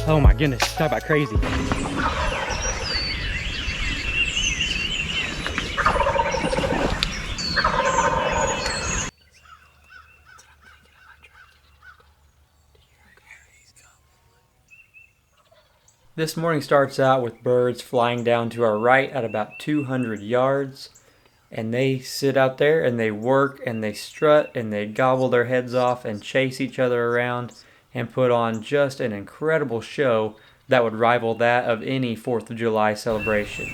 Oh my goodness, talk about crazy. This morning starts out with birds flying down to our right at about 200 yards. And they sit out there and they work and they strut and they gobble their heads off and chase each other around and put on just an incredible show that would rival that of any 4th of July celebration.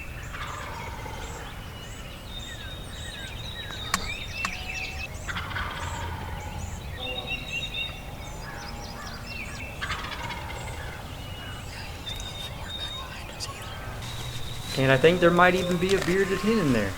And I think there might even be a bearded hen in there.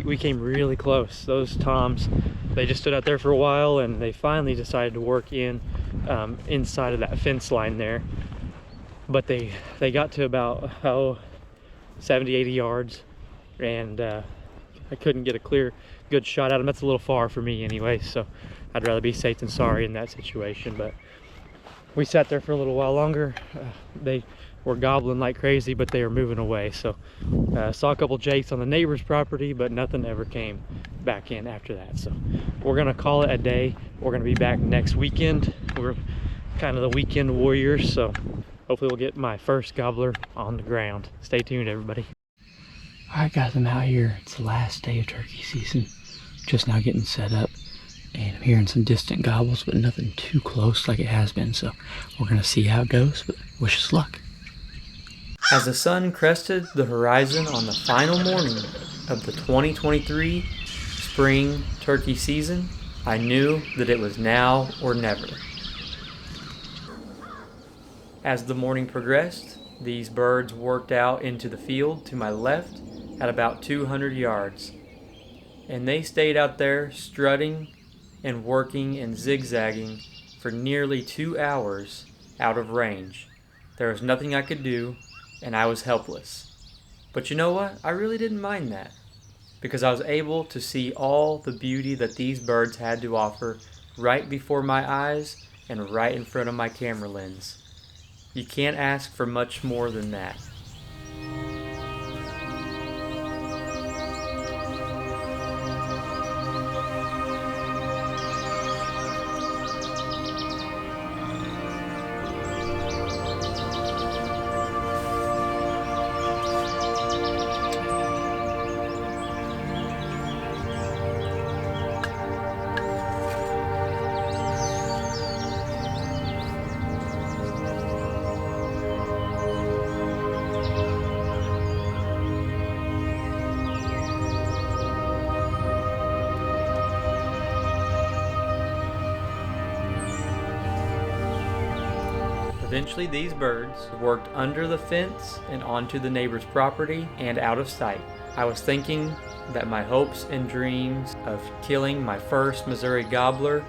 We came really close. Those toms, they just stood out there for a while and they finally decided to work in inside of that fence line there. But they got to about 70, 80 yards and I couldn't get a good shot at them. That's a little far for me anyway, so I'd rather be safe than sorry in that situation. But we sat there for a little while longer. They were gobbling like crazy, but they were moving away. So saw a couple jakes on the neighbor's property, but nothing ever came back in after that. So we're gonna call it a day. We're gonna be back next weekend. We're kind of the weekend warriors, so hopefully we'll get my first gobbler on the ground. Stay tuned, everybody. All right, guys, I'm out here. It's the last day of turkey season. Just now getting set up. And I'm hearing some distant gobbles, but nothing too close like it has been. So we're going to see how it goes, but wish us luck. As the sun crested the horizon on the final morning of the 2023 spring turkey season, I knew that it was now or never. As the morning progressed, these birds worked out into the field to my left at about 200 yards. And they stayed out there strutting and working and zigzagging for nearly 2 hours out of range. There was nothing I could do, and I was helpless. But you know what? I really didn't mind that, because I was able to see all the beauty that these birds had to offer right before my eyes and right in front of my camera lens. You can't ask for much more than that. Eventually these birds worked under the fence and onto the neighbor's property and out of sight. I was thinking that my hopes and dreams of killing my first Missouri gobbler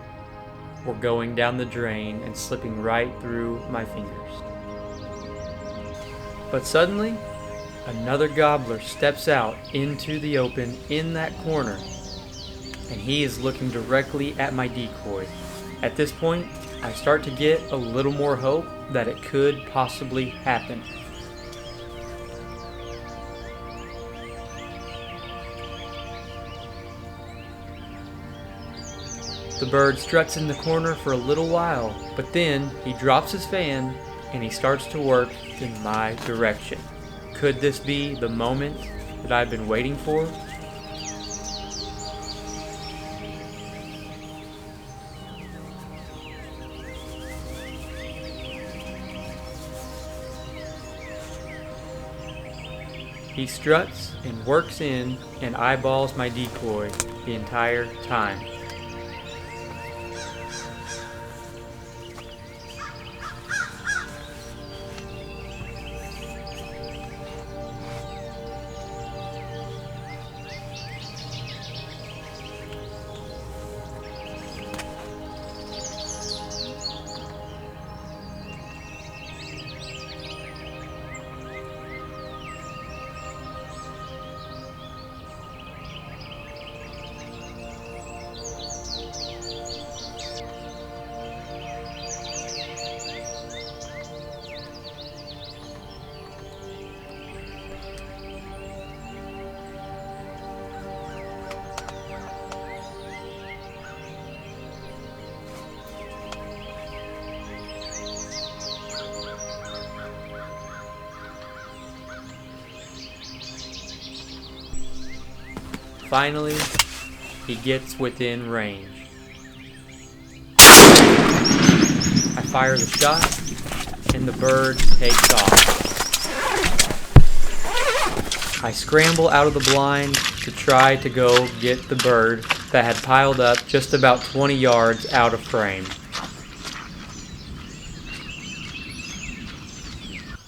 were going down the drain and slipping right through my fingers. But suddenly, another gobbler steps out into the open in that corner, and he is looking directly at my decoy. At this point, I start to get a little more hope that it could possibly happen. The bird struts in the corner for a little while, but then he drops his fan and he starts to work in my direction. Could this be the moment that I've been waiting for? He struts and works in and eyeballs my decoy the entire time. Finally, he gets within range. I fire the shot, and the bird takes off. I scramble out of the blind to try to go get the bird that had piled up just about 20 yards out of frame.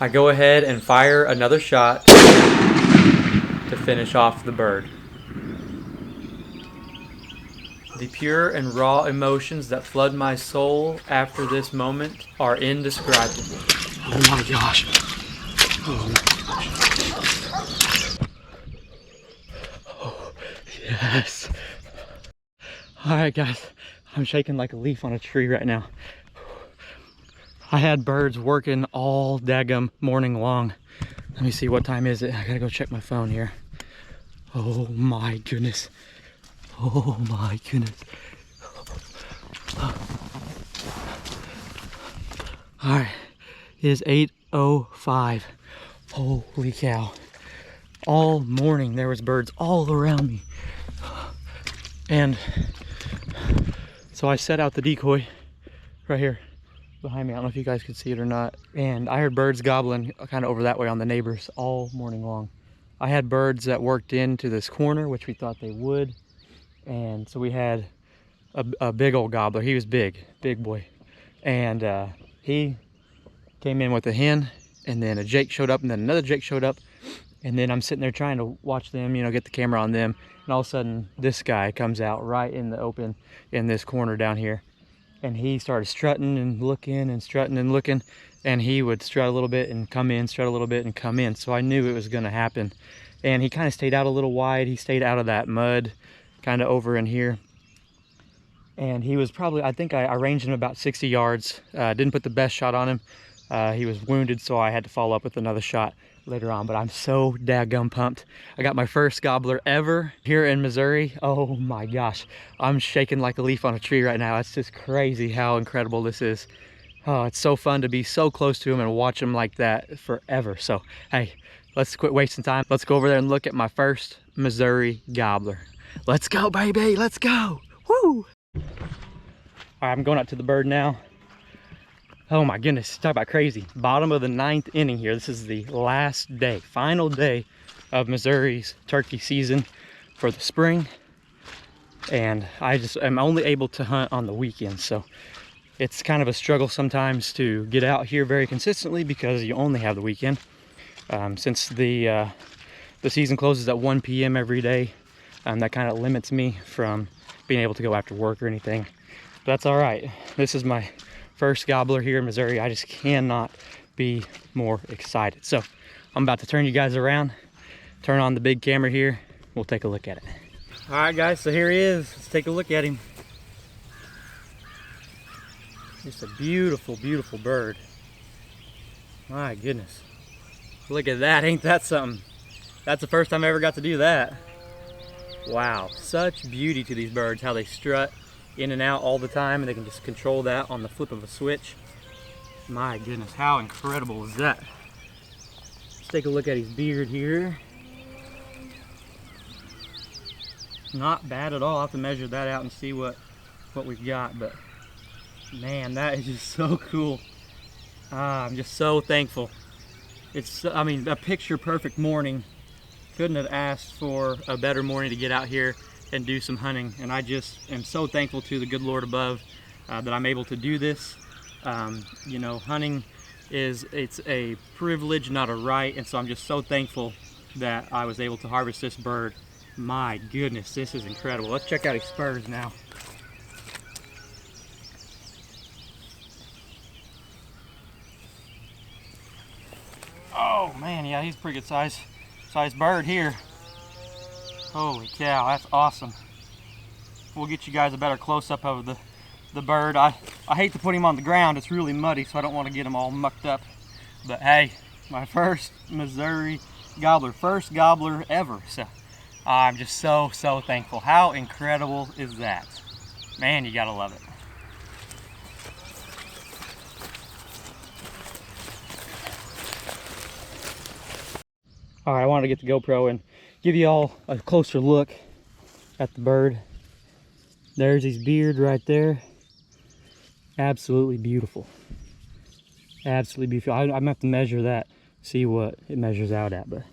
I go ahead and fire another shot to finish off the bird. The pure and raw emotions that flood my soul after this moment are indescribable. Oh my gosh. Oh my gosh. Oh, yes. Alright guys, I'm shaking like a leaf on a tree right now. I had birds working all daggum morning long. Let me see, what time is it? I gotta go check my phone here. Oh my goodness. Oh my goodness. Alright, it is 8:05. Holy cow. All morning there was birds all around me. And so I set out the decoy right here behind me. I don't know if you guys could see it or not. And I heard birds gobbling kind of over that way on the neighbors all morning long. I had birds that worked into this corner, which we thought they would. And so we had a big old gobbler. He was big boy. And he came in with a hen, and then a Jake showed up, and then another Jake showed up. And then I'm sitting there trying to watch them, you know, get the camera on them. And all of a sudden, this guy comes out right in the open in this corner down here. And he started strutting and looking and strutting and looking. And he would strut a little bit and come in, strut a little bit and come in. So I knew it was going to happen. And he kind of stayed out a little wide. He stayed out of that mud, kind of over in here. And he was probably, I think I ranged him about 60 yards. Didn't put the best shot on him. He was wounded, so I had to follow up with another shot later on. But I'm so daggum pumped. I got my first gobbler ever here in Missouri. Oh my gosh. I'm shaking like a leaf on a tree right now. It's just crazy how incredible this is. Oh, it's so fun to be so close to him and watch him like that forever. So, hey, let's quit wasting time. Let's go over there and look at my first Missouri gobbler. Let's go, baby. Let's go. Woo! All right, I'm going out to the bird now. Oh my goodness, talk about crazy. Bottom of the 9th inning here. This is the last day, final day of Missouri's turkey season for the spring. And I just am only able to hunt on the weekends. So it's kind of a struggle sometimes to get out here very consistently because you only have the weekend. Since the season closes at 1 p.m. every day, that kind of limits me from being able to go after work or anything. But that's all right. This is my first gobbler here in Missouri. I just cannot be more excited. So I'm about to turn you guys around, turn on the big camera here. We'll take a look at it. All right, guys, so here he is. Let's take a look at him. Just a beautiful, beautiful bird. My goodness. Look at that, ain't that something? That's the first time I ever got to do that. Wow, such beauty to these birds, how they strut in and out all the time, and they can just control that on the flip of a switch. My goodness, how incredible is that? Let's take a look at his beard here. Not bad at all. I'll have to measure that out and see what we've got, but man, that is just so cool. I'm just so thankful. It's, I mean, a picture perfect morning. Couldn't have asked for a better morning to get out here and do some hunting, and I just am so thankful to the good Lord above that I'm able to do this. You know, hunting it's a privilege, not a right, and so I'm just so thankful that I was able to harvest this bird. My goodness, this is incredible. Let's check out his spurs now. Oh man, yeah, he's a pretty good size bird here. Holy cow, that's awesome. We'll get you guys a better close-up of the bird. I hate to put him on the ground. It's really muddy, so I don't want to get him all mucked up. But hey, my first Missouri gobbler, first gobbler ever. So I'm just so thankful. How incredible is that? Man, you gotta love it. All right, I wanted to get the GoPro and give you all a closer look at the bird. There's his beard right there. Absolutely beautiful. Absolutely beautiful. I'm gonna have to measure that, see what it measures out at. But I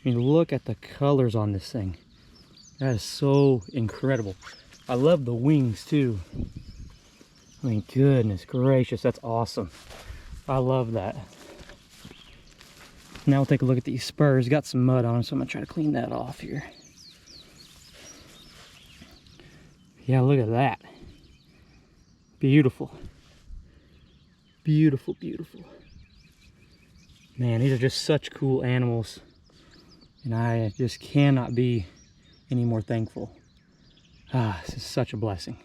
mean, look at the colors on this thing. That is so incredible. I love the wings too. I mean, goodness gracious, that's awesome. I love that. Now we'll take a look at these spurs. Got some mud on them, so I'm gonna try to clean that off here. Yeah, look at that. Beautiful. Beautiful, beautiful. Man, these are just such cool animals. And I just cannot be any more thankful. Ah, this is such a blessing.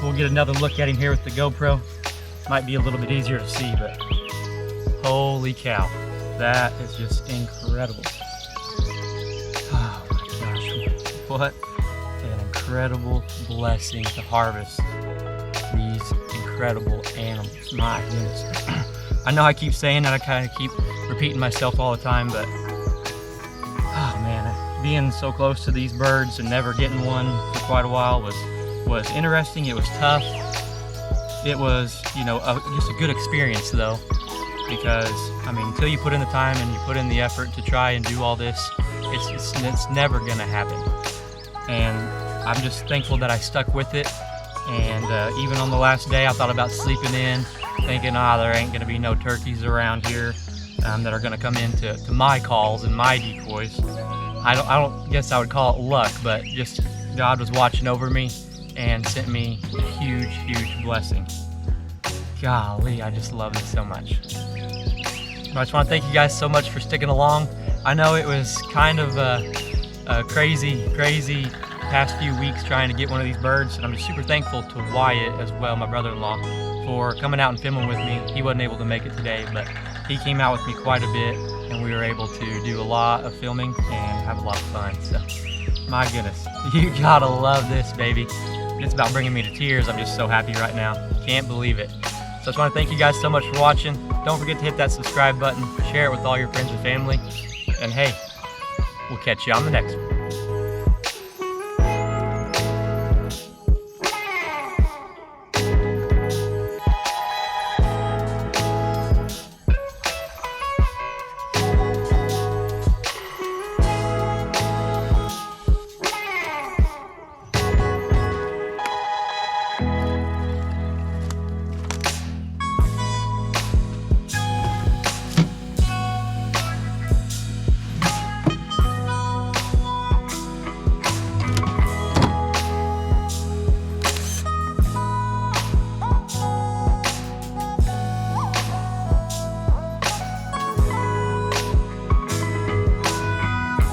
We'll get another look at him here with the GoPro. Might be a little bit easier to see, but holy cow, that is just incredible. Oh my gosh, what an incredible blessing to harvest these incredible animals. My goodness. I know I keep saying that, I kind of keep repeating myself all the time, but oh man, being so close to these birds and never getting one for quite a while was interesting. It was tough. It was, you know, just a good experience though, because I mean, until you put in the time and you put in the effort to try and do all this, it's never gonna happen. And I'm just thankful that I stuck with it. And even on the last day, I thought about sleeping in, thinking, there ain't gonna be no turkeys around here that are gonna come into my calls and my decoys. I don't guess I would call it luck, but just God was watching over me and sent me a huge, huge blessing. Golly, I just love this so much. I just want to thank you guys so much for sticking along. I know it was kind of a crazy past few weeks trying to get one of these birds, and I'm just super thankful to Wyatt as well, my brother-in-law, for coming out and filming with me. He wasn't able to make it today, but he came out with me quite a bit, and we were able to do a lot of filming and have a lot of fun. So, my goodness, you gotta love this, baby. It's about bringing me to tears. I'm just so happy right now. Can't believe it. So I just want to thank you guys so much for watching. Don't forget to hit that subscribe button, share it with all your friends and family, and hey, we'll catch you on the next one.